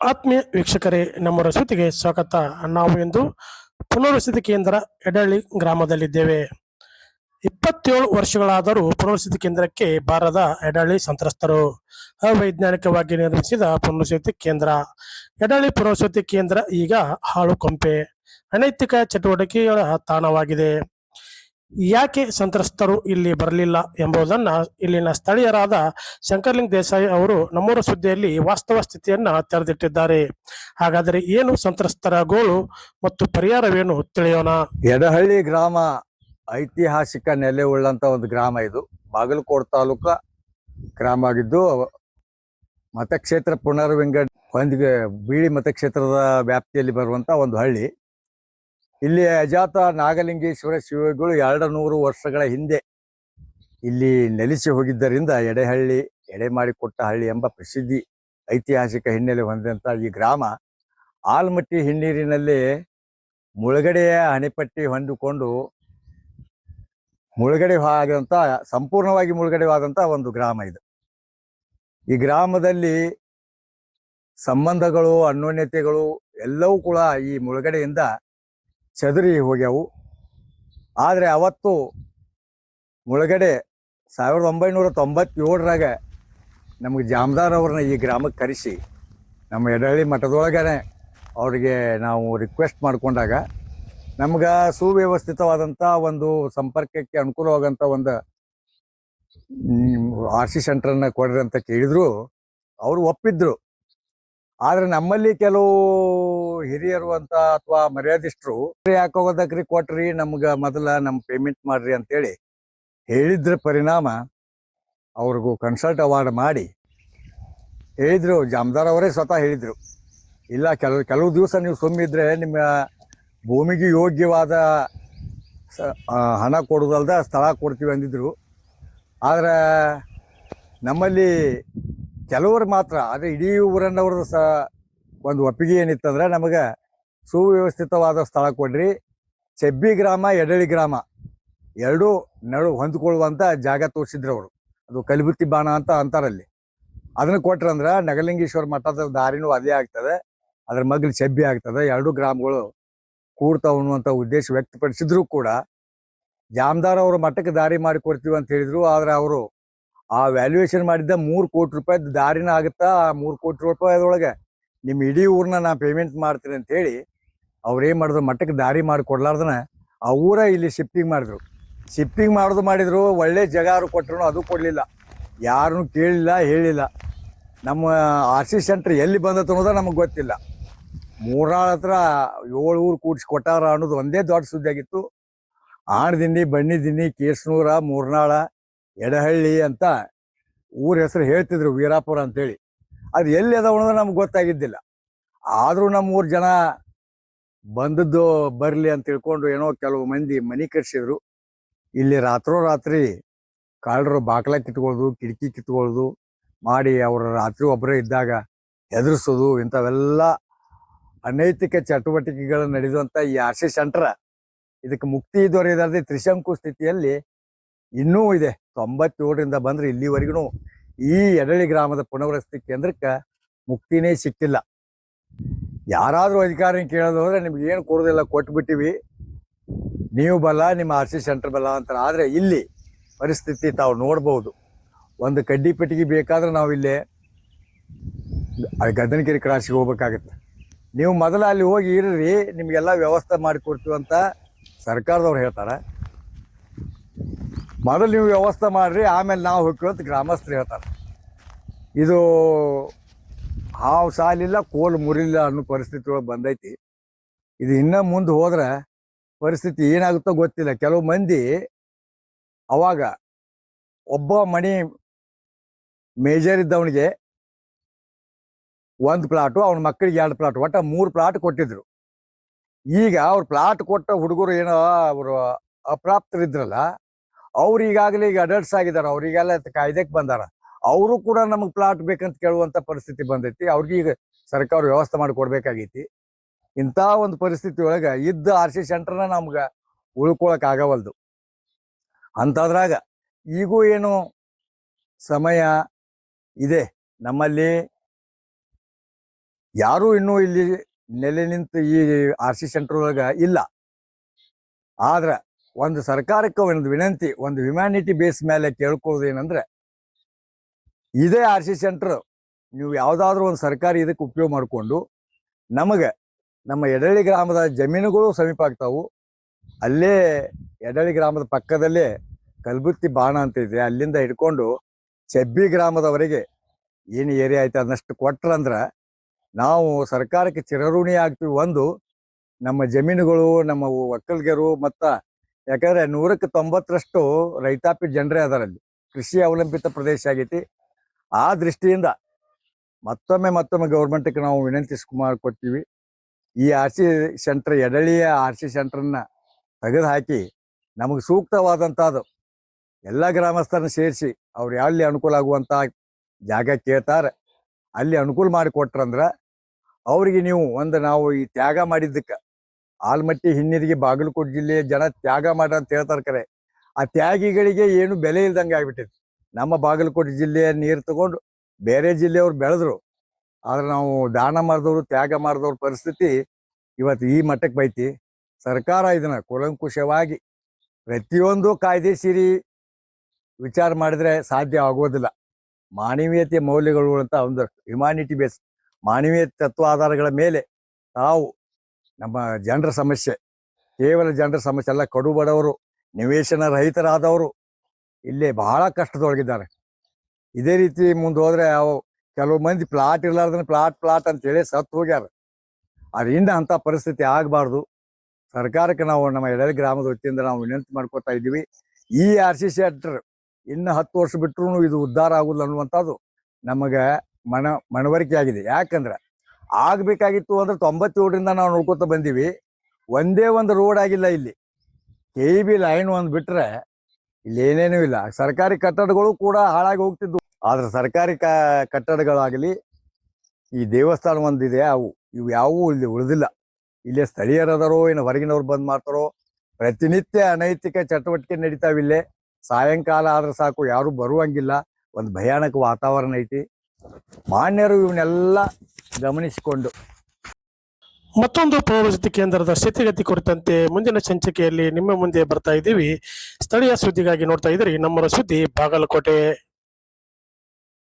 ಆತ್ಮೀಯ ವೀಕ್ಷಕರೇ, ನಮ್ಮ ರಸೂತಿಗೆ ಸ್ವಾಗತ. ನಾವು ಇಂದು ಪುನರ್ವಸತಿ ಕೇಂದ್ರ ಎಡಳ್ಳಿ ಗ್ರಾಮದಲ್ಲಿದ್ದೇವೆ. 27 ವರ್ಷಗಳಾದರೂ ಪುನರ್ವಸತಿ ಕೇಂದ್ರಕ್ಕೆ ಬಾರದ ಎಡಳ್ಳಿ ಸಂತ್ರಸ್ತರು. ಅವೈಜ್ಞಾನಿಕವಾಗಿ ನಿರ್ಮಿಸಿದ ಪುನರ್ವಸತಿ ಕೇಂದ್ರ ಎಡಳ್ಳಿ ಪುನರ್ವಸತಿ ಕೇಂದ್ರ ಈಗ ಹಾಳು ಕೊಂಪೆ, ಅನೈತಿಕ ಚಟುವಟಿಕೆಗಳ ತಾಣವಾಗಿದೆ. ಯಾಕೆ ಸಂತ್ರಸ್ತರು ಇಲ್ಲಿ ಬರಲಿಲ್ಲ ಎಂಬುದನ್ನ ಇಲ್ಲಿನ ಸ್ಥಳೀಯರಾದ ಶಂಕರಲಿಂಗ ದೇಸಾಯಿ ಅವರು ನಮ್ಮೂರ ಸುದ್ದಿಯಲ್ಲಿ ವಾಸ್ತವ ಸ್ಥಿತಿಯನ್ನ ತೆರೆದಿಟ್ಟಿದ್ದಾರೆ. ಹಾಗಾದರೆ ಏನು ಸಂತ್ರಸ್ತರ ಗೋಳು ಮತ್ತು ಪರಿಹಾರವೇನು ತಿಳಿಯೋಣ. ಎಡಹಳ್ಳಿ ಗ್ರಾಮ ಐತಿಹಾಸಿಕ ನೆಲೆ ಉಳ್ಳಂತ ಒಂದು ಗ್ರಾಮ. ಇದು ಬಾಗಲಕೋಟೆ ತಾಲೂಕ ಗ್ರಾಮ ಆಗಿದ್ದು ಮತಕ್ಷೇತ್ರ ಪುನರ್ವಿಂಗಡ ಹೊಂದಿಗೆ ಬೀಳಿ ಮತಕ್ಷೇತ್ರದ ವ್ಯಾಪ್ತಿಯಲ್ಲಿ ಬರುವಂತ ಒಂದು ಹಳ್ಳಿ. ಇಲ್ಲಿ ಅಜಾತ ನಾಗಲಿಂಗೇಶ್ವರ ಶಿವಗಳು 200 ವರ್ಷಗಳ ಹಿಂದೆ ಇಲ್ಲಿ ನೆಲೆಸಿ ಹೋಗಿದ್ದರಿಂದ ಎಡೆಹಳ್ಳಿ, ಎಡೆ ಮಾಡಿಕೊಟ್ಟ ಹಳ್ಳಿ ಎಂಬ ಪ್ರಸಿದ್ಧಿ ಐತಿಹಾಸಿಕ ಹಿನ್ನೆಲೆ ಹೊಂದಿದಂತ ಈ ಗ್ರಾಮ ಆಲ್ಮಟ್ಟಿ ಹಿನ್ನೀರಿನಲ್ಲಿ ಮುಳುಗಡೆಯ ಅಣೆಪಟ್ಟಿ ಹೊಂದಿಕೊಂಡು ಮುಳುಗಡೆ ಆದಂತ, ಸಂಪೂರ್ಣವಾಗಿ ಮುಳುಗಡೆವಾದಂತ ಒಂದು ಗ್ರಾಮ ಇದು. ಈ ಗ್ರಾಮದಲ್ಲಿ ಸಂಬಂಧಗಳು, ಅನ್ಯೋನ್ಯತೆಗಳು ಎಲ್ಲವೂ ಕೂಡ ಈ ಮುಳುಗಡೆಯಿಂದ ಚದುರಿ ಹೋಗ್ಯಾವು. ಆದರೆ ಅವತ್ತು ಮುಳುಗಡೆ 1997ರಾಗ ನಮಗೆ ಜಾಮದಾರ್ ಅವ್ರನ್ನ ಈ ಗ್ರಾಮಕ್ಕೆ ಕರೆಸಿ ನಮ್ಮ ಎಡಹಳ್ಳಿ ಮಠದೊಳಗನೆ ಅವರಿಗೆ ನಾವು ರಿಕ್ವೆಸ್ಟ್ ಮಾಡಿಕೊಂಡಾಗ ನಮ್ಗೆ ಸುವ್ಯವಸ್ಥಿತವಾದಂಥ ಒಂದು ಸಂಪರ್ಕಕ್ಕೆ ಅನುಕೂಲವಾಗಂಥ ಒಂದು RC ಸೆಂಟ್ರನ್ನ ಕೊಡ್ರಿ ಅಂತ ಕೇಳಿದ್ರು. ಅವರು ಒಪ್ಪಿದ್ರು. ಆದ್ರೆ ನಮ್ಮಲ್ಲಿ ಕೆಲವು ಹಿರಿಯರು ಅಂತ ಅಥವಾ ಮರ್ಯಾದಿಷ್ಟರು ಯಾಕೋಗೋದಕ್ರಿ ಕೊಟ್ರಿ, ನಮ್ಗ ಮೊದಲ ನಮ್ ಪೇಮೆಂಟ್ ಮಾಡ್ರಿ ಅಂತೇಳಿ ಹೇಳಿದ್ರ ಪರಿಣಾಮ ಅವ್ರಿಗೂ ಕನ್ಸಲ್ಟ್ ಅವಾರ್ಡ್ ಮಾಡಿ ಹೇಳಿದ್ರು. ಜಾಮದಾರ್ ಅವರೇ ಸ್ವತಃ ಹೇಳಿದ್ರು, ಇಲ್ಲ ಕೆಲವು ದಿವಸ ನೀವು ಸುಮ್ಮಿದ್ರೆ ನಿಮ್ಮ ಭೂಮಿಗೆ ಯೋಗ್ಯವಾದ ಹಣ ಕೊಡೋದಲ್ದ ಸ್ಥಳ ಕೊಡ್ತೀವಿ ಅಂದಿದ್ರು. ಆದ್ರೆ ನಮ್ಮಲ್ಲಿ ಕೆಲವರು ಮಾತ್ರ, ಆದರೆ ಇಡೀ ಊರನ್ನವ್ರದ್ದು ಒಂದು ಒಪ್ಪಿಗೆ ಏನಿತ್ತಂದ್ರೆ ನಮಗೆ ಸುವ್ಯವಸ್ಥಿತವಾದ ಸ್ಥಳ ಕೊಡ್ರಿ, ಚೆಬ್ಬಿ ಗ್ರಾಮ ಎಡಳಿ ಗ್ರಾಮ ಎರಡೂ ನಡು ಹೊಂದ್ಕೊಳ್ಳುವಂತ ಜಾಗ ತೋರಿಸಿದ್ರು ಅವರು. ಅದು ಕಲಿಬುತ್ತಿ ಬಾಣ ಅಂತ ಅಂತಾರಲ್ಲಿ. ಅದನ್ನ ಕೊಟ್ರಂದ್ರೆ ನಗಲಿಂಗೇಶ್ವರ ಮಠದ ದಾರಿನೂ ಅದೇ ಆಗ್ತದೆ, ಅದ್ರ ಮಗ್ಲು ಚೆಬ್ಬಿ ಆಗ್ತದೆ, ಎರಡೂ ಗ್ರಾಮಗಳು ಕೂಡ್ತಾವ ಅನ್ನುವಂಥ ಉದ್ದೇಶ ವ್ಯಕ್ತಪಡಿಸಿದ್ರು ಕೂಡ ಜಾಮದಾರ್ ಅವರು ಮಠಕ್ಕೆ ದಾರಿ ಮಾಡಿ ಕೊಡ್ತೀವಿ ಅಂತ ಹೇಳಿದ್ರು. ಆದ್ರೆ ಅವರು ಆ ವ್ಯಾಲ್ಯೂಯೇಷನ್ ಮಾಡಿದ್ದ 3 ಕೋಟಿ ರೂಪಾಯಿ ದಾರಿನ ಆಗುತ್ತಾ, ಆ 3 ಕೋಟಿ ರೂಪಾಯಿದೊಳಗೆ ನಿಮ್ಮ ಇಡೀ ಊರನ್ನ ನಾ ಪೇಮೆಂಟ್ ಮಾಡ್ತೀನಿ ಅಂತ ಹೇಳಿ ಅವ್ರೇನ್ ಮಾಡಿದ್ರು, ಮಠಕ್ಕೆ ದಾರಿ ಮಾಡಿ ಕೊಡ್ಲಾರ್ದನ ಆ ಊರ ಇಲ್ಲಿ ಶಿಫ್ಟಿಂಗ್ ಮಾಡಿದ್ರು. ಶಿಫ್ಟಿಂಗ್ ಮಾಡಿದ್ರು. ಒಳ್ಳೆ ಜಾಗ ಅವ್ರು ಕೊಟ್ಟರು, ಅದು ಕೊಡ್ಲಿಲ್ಲ, ಯಾರನ್ನು ಕೇಳಿಲ್ಲ, ಹೇಳಿಲ್ಲ. ನಮ್ಮ RC ಸೆಂಟ್ರ್ ಎಲ್ಲಿ ಬಂದತ್ತು ಅನ್ನೋದ ನಮಗೆ ಗೊತ್ತಿಲ್ಲ. ಮೂರ್ನಾಳ ಹತ್ರ 7 ಊರು ಕೂಡಿಸಿ ಕೊಟ್ಟಾರ ಅನ್ನೋದು ಒಂದೇ ದೊಡ್ಡ ಸುದ್ದಿ ಆಗಿತ್ತು. ಆಣದಿನ್ನಿ, ಬಣ್ಣಿದಿನ್ನಿ, ಕೇಸನೂರ, ಮೂರ್ನಾಳ, ಎಡಹಳ್ಳಿ ಅಂತ ಊರ ಹೆಸರು ಹೇಳ್ತಿದ್ರು, ವೀರಾಪುರ ಅಂತೇಳಿ. ಅದು ಎಲ್ಲಿ ಅದಾವ ಅನ್ನೋದು ನಮ್ಗೆ ಗೊತ್ತಾಗಿದ್ದಿಲ್ಲ. ಆದರೂ ನಮ್ಮ ಊರು ಜನ ಬಂದದ್ದು ಬರಲಿ ಅಂತ ತಿಳ್ಕೊಂಡು ಏನೋ ಕೆಲವು ಮಂದಿ ಮನೆ ಕಟ್ಸಿದ್ರು. ಇಲ್ಲಿ ರಾತ್ರೋರಾತ್ರಿ ಕಾಳರು ಬಾಕ್ಲ ಕಿತ್ಕೊಳ್ಳೋದು, ಕಿಟಕಿ ಕಿತ್ಕೊಳ್ಳೋದು ಮಾಡಿ ಅವ್ರ ರಾತ್ರಿ ಒಬ್ಬರೇ ಇದ್ದಾಗ ಹೆದರ್ಸೋದು, ಇಂಥವೆಲ್ಲ ಅನೈತಿಕ ಚಟುವಟಿಕೆಗಳು ನಡೆಯುವಂಥ ಈ RC ಸೆಂಟ್ರ ಇದಕ್ಕೆ ಮುಕ್ತಿ ದೊರೆಯದಾದ್ರೆ ತ್ರಿಶಂಕು ಸ್ಥಿತಿಯಲ್ಲಿ ಇನ್ನೂ ಇದೆ. 97ರಿಂದ ಬಂದ್ರೆ ಇಲ್ಲಿವರೆಗೂ ಈ ಎಡಳಿ ಗ್ರಾಮದ ಪುನರ್ವಸತಿ ಕೇಂದ್ರಕ್ಕೆ ಮುಕ್ತಿನೇ ಸಿಕ್ಕಿಲ್ಲ. ಯಾರಾದ್ರೂ ಅಧಿಕಾರಿ ಕೇಳೋದು ಹೋದ್ರೆ ನಿಮ್ಗೆ ಏನು ಕೊಡೋದಿಲ್ಲ, ಕೊಟ್ಬಿಟ್ಟಿವಿ, ನೀವು ಬಲ್ಲ, ನಿಮ್ಮ RC ಸೆಂಟರ್ ಬಲ್ಲ ಅಂತಾರೆ. ಆದ್ರೆ ಇಲ್ಲಿ ಪರಿಸ್ಥಿತಿ ತಾವು ನೋಡ್ಬಹುದು. ಒಂದು ಕಡ್ಡಿ ಪೆಟ್ಟಿಗೆ ಬೇಕಾದ್ರೆ ನಾವು ಇಲ್ಲೇ ಗದ್ದನಕೆರೆ ಕ್ರಾಸಿಗೆ ಹೋಗ್ಬೇಕಾಗತ್ತೆ. ನೀವು ಮೊದಲ ಅಲ್ಲಿ ಹೋಗಿ ಇರ್ರಿ, ನಿಮ್ಗೆಲ್ಲ ವ್ಯವಸ್ಥೆ ಮಾಡಿಕೊಡ್ತೀವಿ ಅಂತ ಸರ್ಕಾರದವ್ರು ಹೇಳ್ತಾರೆ. ಮೊದಲು ನೀವು ವ್ಯವಸ್ಥೆ ಮಾಡ್ರಿ, ಆಮೇಲೆ ನಾವು ಹೋಗ್ತೀವಿ ಅಂತ ಗ್ರಾಮಸ್ಥರು ಹೇಳ್ತಾರೆ. ಇದು ಹಾವು ಸಾಲಿಲ್ಲ, ಕೋಲು ಮುರಿಲಿಲ್ಲ ಅನ್ನೋ ಪರಿಸ್ಥಿತಿ ಒಳಗೆ ಬಂದೈತಿ. ಇದು ಇನ್ನೂ ಮುಂದೆ ಹೋದ್ರೆ ಪರಿಸ್ಥಿತಿ ಏನಾಗುತ್ತೋ ಗೊತ್ತಿಲ್ಲ. ಕೆಲವು ಮಂದಿ ಅವಾಗ ಒಬ್ಬ ಮನೆ ಮೇಜರ್ ಇದ್ದವನಿಗೆ 1 ಪ್ಲಾಟು, ಅವನ ಮಕ್ಕಳಿಗೆ 2 ಪ್ಲಾಟ್, ಒಟ್ಟ 3 ಪ್ಲಾಟ್ ಕೊಟ್ಟಿದ್ರು. ಈಗ ಅವ್ರು ಪ್ಲಾಟ್ ಕೊಟ್ಟ ಹುಡುಗರು ಏನೋ ಅವರು ಅಪ್ರಾಪ್ತರಿದ್ರಲ್ಲ, ಅವ್ರು ಈಗಾಗಲೇ ಈಗ ಅಡಲ್ಟ್ಸ್ ಆಗಿದ್ದಾರೆ, ಅವ್ರಿಗೆಲ್ಲ ಕಾಯ್ದೆಗೆ ಬಂದಾರ. ಅವರು ಕೂಡ ನಮಗೆ ಪ್ಲಾಟ್ ಬೇಕಂತ ಕೇಳುವಂತ ಪರಿಸ್ಥಿತಿ ಬಂದೈತಿ. ಅವ್ರಿಗೆ ಈಗ ಸರ್ಕಾರ ವ್ಯವಸ್ಥೆ ಮಾಡಿ ಕೊಡ್ಬೇಕಾಗೈತಿ. ಇಂಥ ಒಂದು ಪರಿಸ್ಥಿತಿ ಒಳಗೆ ಇದ್ದ RC ಸೆಂಟರ್ನ ನಮ್ಗೆ ಉಳ್ಕೊಳಕ್ ಆಗವಲ್ದು. ಅಂತದ್ರಾಗ ಈಗೂ ಏನು ಸಮಯ ಇದೆ. ನಮ್ಮಲ್ಲಿ ಯಾರೂ ಇನ್ನೂ ಇಲ್ಲಿ ನೆಲೆ ನಿಂತು ಈ ಆರ್ ಸಿ ಸೆಂಟರ್ ಒಳಗ ಇಲ್ಲ. ಆದ್ರ ಒಂದು ಸರ್ಕಾರಕ್ಕೆ ಒಂದು ವಿನಂತಿ, ಒಂದು ಹ್ಯುಮ್ಯಾನಿಟಿ ಬೇಸ್ ಮೇಲೆ ಕೇಳ್ಕೊಳ್ಳೋದು ಏನಂದ್ರೆ, ಇದೇ ಆರ್ ಸಿ ಸೆಂಟರ್ ನೀವು ಯಾವ್ದಾದ್ರು ಒಂದು ಸರ್ಕಾರಿ ಇದಕ್ಕೆ ಉಪಯೋಗ ಮಾಡಿಕೊಂಡು ನಮಗೆ ನಮ್ಮ ಎಡಳ್ಳಿ ಗ್ರಾಮದ ಜಮೀನುಗಳು ಸಮೀಪ ಆಗ್ತಾವು. ಅಲ್ಲೇ ಎಡಳ್ಳಿ ಗ್ರಾಮದ ಪಕ್ಕದಲ್ಲೇ ಕಲ್ಬುತ್ತಿ ಬಾಣ ಅಂತ ಇದೆ, ಅಲ್ಲಿಂದ ಹಿಡ್ಕೊಂಡು ಚೆಬ್ಬಿ ಗ್ರಾಮದವರೆಗೆ ಏನು ಏರಿಯಾ ಐತೆ ಅದನ್ನಷ್ಟು ಕೊಟ್ರಂದ್ರ ನಾವು ಸರ್ಕಾರಕ್ಕೆ ಚಿರಋಣಿ ಆಗ್ತೀವಿ. ಒಂದು, ನಮ್ಮ ಜಮೀನುಗಳು, ನಮ್ಮ ಒಕ್ಕಲಿಗರು, ಮತ್ತು ಯಾಕಂದ್ರೆ 90% ರೈತಾಪಿ ಜನರೇ ಅದರಲ್ಲಿ, ಕೃಷಿ ಅವಲಂಬಿತ ಪ್ರದೇಶ ಆಗೈತಿ. ಆ ದೃಷ್ಟಿಯಿಂದ ಮತ್ತೊಮ್ಮೆ ಗೌರ್ಮೆಂಟ್ಗೆ ನಾವು ವಿನಂತಿ ಮಾಡ್ಕೊತೀವಿ, ಈ ಆರ್ ಸಿ ಸೆಂಟರ್, ಎಡಳಿಯ ಆರ್ ಸಿ ಸೆಂಟರ್ನ ತೆಗೆದು ಹಾಕಿ ನಮಗೆ ಸೂಕ್ತವಾದಂಥದ್ದು ಎಲ್ಲ ಗ್ರಾಮಸ್ಥರನ್ನ ಸೇರಿಸಿ ಅವ್ರು ಎಲ್ಲಿ ಅನುಕೂಲ ಆಗುವಂಥ ಜಾಗ ಕೇಳ್ತಾರೆ ಅಲ್ಲಿ ಅನುಕೂಲ ಮಾಡಿಕೊಟ್ರಂದ್ರೆ ಅವ್ರಿಗೆ ನೀವು ಒಂದು, ನಾವು ಈ ತ್ಯಾಗ ಮಾಡಿದ್ದಕ್ಕೆ ಆಲ್ಮಟ್ಟಿ, ಹಿನ್ನೀರಿಗೆ, ಬಾಗಲಕೋಟೆ ಜಿಲ್ಲೆಯ ಜನ ತ್ಯಾಗ ಮಾಡ್ರ ಅಂತ ಹೇಳ್ತಾರೆ. ಕರೆ ಆ ತ್ಯಾಗಿಗಳಿಗೆ ಏನು ಬೆಲೆ ಇಲ್ದಂಗೆ ಆಗ್ಬಿಟ್ಟಿದೆ. ನಮ್ಮ ಬಾಗಲಕೋಟೆ ಜಿಲ್ಲೆಯ ನೀರು ತಗೊಂಡು ಬೇರೆ ಜಿಲ್ಲೆಯವ್ರು ಬೆಳೆದ್ರು, ಆದ್ರೆ ನಾವು ದಾನ ಮಾಡಿದವರು, ತ್ಯಾಗ ಮಾಡಿದವ್ರ ಪರಿಸ್ಥಿತಿ ಇವತ್ತು ಈ ಮಟ್ಟಕ್ಕೆ ಬೈತಿ. ಸರ್ಕಾರ ಇದನ್ನ ಕೂಲಂಕುಷವಾಗಿ ಪ್ರತಿಯೊಂದು ಕಾಯ್ದೆಸೀರಿ ವಿಚಾರ ಮಾಡಿದ್ರೆ ಸಾಧ್ಯ ಆಗೋದಿಲ್ಲ. ಮಾನವೀಯತೆಯ ಮೌಲ್ಯಗಳು ಅಂತ ಒಂದು ಹ್ಯುಮ್ಯಾನಿಟಿ ಬೇಸ್, ಮಾನವೀಯ ತತ್ವ ಆಧಾರಗಳ ಮೇಲೆ ತಾವು ನಮ್ಮ ಜನರ ಸಮಸ್ಯೆ, ಕೇವಲ ಜನರ ಸಮಸ್ಯೆ ಅಲ್ಲ, ಕಡು ಬಡವರು, ನಿವೇಶನ ರಹಿತರಾದವರು ಇಲ್ಲೇ ಬಹಳ ಕಷ್ಟದೊಳಗಿದ್ದಾರೆ. ಇದೇ ರೀತಿ ಮುಂದೆ ಹೋದ್ರೆ ಕೆಲವು ಮಂದಿ ಪ್ಲಾಟ್ ಇರ್ಲಾರ್ದನ್ನ ಪ್ಲಾಟ್ ಅಂತೇಳಿ ಸತ್ತು ಹೋಗ್ಯಾರ. ಅದರಿಂದ ಅಂಥ ಪರಿಸ್ಥಿತಿ ಆಗಬಾರ್ದು. ಸರ್ಕಾರಕ್ಕೆ ನಾವು ನಮ್ಮ ಎಡಳಿ ಗ್ರಾಮದ ವತಿಯಿಂದ ನಾವು ವಿನಂತಿ ಮಾಡ್ಕೋತಾ ಇದ್ದೀವಿ, ಈ ಆರ್ ಸಿ ಸೆಂಟರ್ ಇನ್ನು 10 ವರ್ಷ ಬಿಟ್ಟರು ಇದು ಉದ್ಧಾರ ಆಗುಲ್ಲ ಅನ್ನುವಂಥದ್ದು ನಮಗೆ ಮನವರಿಕೆ ಆಗಿದೆ. ಯಾಕಂದ್ರೆ ಆಗ್ಬೇಕಾಗಿತ್ತು ಅಂದ್ರೆ 97ರಿಂದ ನಾವು ನೋಡ್ಕೊತ ಬಂದೀವಿ, ಒಂದೇ ಒಂದು ರೋಡ್ ಆಗಿಲ್ಲ ಇಲ್ಲಿ. KEB ಲೈನ್ ಒಂದು ಬಿಟ್ರೆ ಇಲ್ಲಿ ಏನೇನೂ ಇಲ್ಲ. ಸರ್ಕಾರಿ ಕಟ್ಟಡಗಳು ಕೂಡ ಹಾಳಾಗಿ ಹೋಗ್ತಿದ್ವು. ಆದ್ರೆ ಸರ್ಕಾರಿ ಕಟ್ಟಡಗಳಾಗಲಿ, ಈ ದೇವಸ್ಥಾನ ಒಂದಿದೆ, ಇವು ಯಾವುವು ಇಲ್ಲಿ ಉಳಿದಿಲ್ಲ. ಇಲ್ಲೇ ಸ್ಥಳೀಯರದಾರೋ ಏನು ಹೊರಗಿನವ್ರು ಬಂದ್ ಮಾಡ್ತಾರೋ, ಪ್ರತಿನಿತ್ಯ ಅನೈತಿಕ ಚಟುವಟಿಕೆ ನಡೀತಾವಿಲ್ಲೇ. ಸಾಯಂಕಾಲ ಆದ್ರೆ ಸಾಕು, ಯಾರು ಬರುವಂಗಿಲ್ಲ, ಒಂದು ಭಯಾನಕ ವಾತಾವರಣ ಐತಿ. ಮಾನ್ಯರು ಇವನ್ನೆಲ್ಲ ಗಮನಿಸಿಕೊಂಡು ಮತ್ತೊಂದು ಪುನರ್ವಸತಿ ಕೇಂದ್ರದ ಸ್ಥಿತಿಗತಿ ಕುರಿತಂತೆ ಮುಂದಿನ ಸಂಚಿಕೆಯಲ್ಲಿ ನಿಮ್ಮ ಮುಂದೆ ಬರ್ತಾ ಇದ್ದೀವಿ. ಸ್ಥಳೀಯ ಸುದ್ದಿಗಾಗಿ ನೋಡ್ತಾ ಇದ್ದೀರಿ ನಮ್ಮ ಸುದ್ದಿ ಬಾಗಲಕೋಟೆ.